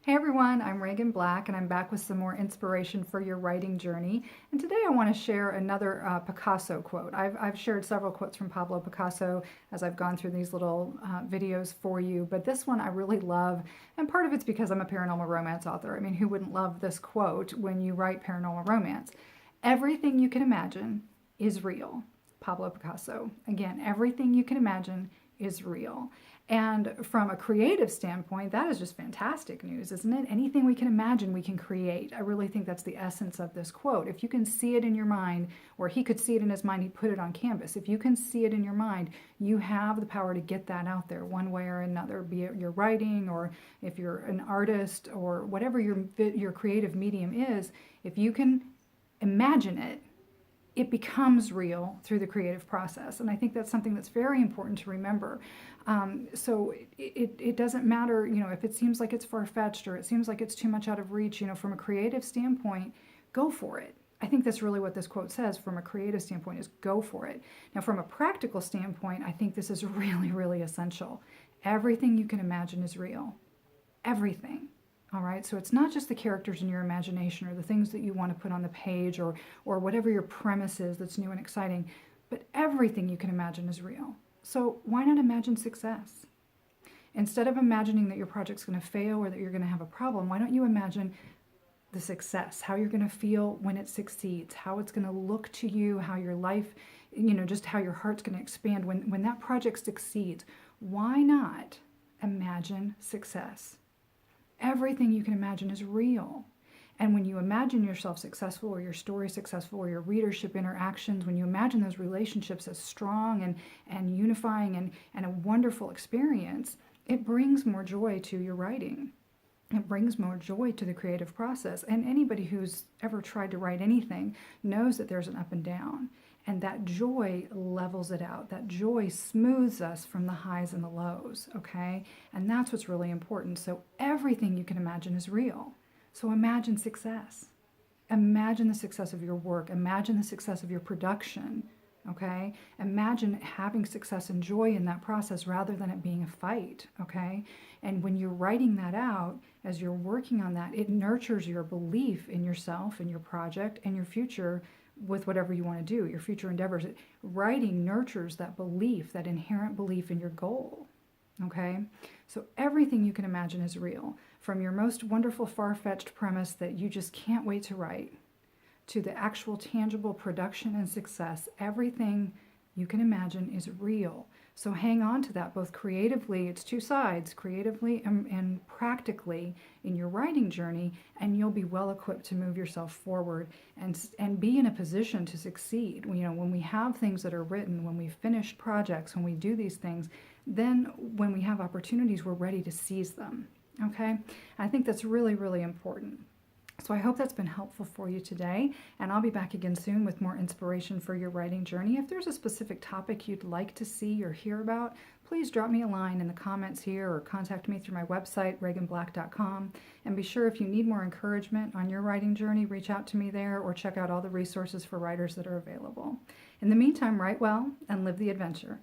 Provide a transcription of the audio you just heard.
Hey everyone, I'm Reagan Black and I'm back with some more inspiration for your writing journey. And today I want to share another Picasso quote. I've shared several quotes from Pablo Picasso as I've gone through these little videos for you, but this one I really love, and part of it's because I'm a paranormal romance author. I mean, who wouldn't love this quote when you write paranormal romance? Everything you can imagine is real. Pablo Picasso. Again, everything you can imagine is real. And from a creative standpoint, that is just fantastic news, isn't it? Anything we can imagine, we can create. I really think that's the essence of this quote. If you can see it in your mind, or he could see it in his mind, he put it on canvas. If you can see it in your mind, you have the power to get that out there one way or another, be it your writing, or if you're an artist, or whatever your creative medium is. If you can imagine it, it becomes real through the creative process. And I think that's something that's very important to remember. So it doesn't matter, if it seems like it's far-fetched or it seems like it's too much out of reach, from a creative standpoint, go for it. I think that's really what this quote says from a creative standpoint, is go for it. Now, from a practical standpoint, I think this is really, really essential. Everything you can imagine is real. Everything. All right, so it's not just the characters in your imagination or the things that you want to put on the page or whatever your premise is that's new and exciting, but everything you can imagine is real. So why not imagine success? Instead of imagining that your project's going to fail or that you're going to have a problem, why don't you imagine the success, how you're going to feel when it succeeds, how it's going to look to you, how your life, just how your heart's going to expand when that project succeeds. Why not imagine success? Everything you can imagine is real. And when you imagine yourself successful, or your story successful, or your readership interactions, when you imagine those relationships as strong and unifying and a wonderful experience, it brings more joy to your writing. It brings more joy to the creative process. And anybody who's ever tried to write anything knows that there's an up and down. And that joy levels it out. That joy smooths us from the highs and the lows, okay? And that's what's really important. So everything you can imagine is real. So imagine success. Imagine the success of your work. Imagine the success of your production, okay? Imagine having success and joy in that process rather than it being a fight, okay? And when you're writing that out, as you're working on that, it nurtures your belief in yourself and your project and your future with whatever you want to do, your future endeavors. Writing nurtures that belief, that inherent belief in your goal, okay? So everything you can imagine is real. From your most wonderful, far-fetched premise that you just can't wait to write, to the actual tangible production and success, everything you can imagine is real. So hang on to that, both creatively, it's two sides, creatively and practically in your writing journey, and you'll be well equipped to move yourself forward and be in a position to succeed. When we have things that are written, when we've finished projects, when we do these things, then when we have opportunities, we're ready to seize them, okay? I think that's really, really important. So I hope that's been helpful for you today, and I'll be back again soon with more inspiration for your writing journey. If there's a specific topic you'd like to see or hear about, please drop me a line in the comments here or contact me through my website, reaganblack.com. And be sure, if you need more encouragement on your writing journey, reach out to me there or check out all the resources for writers that are available. In the meantime, write well and live the adventure.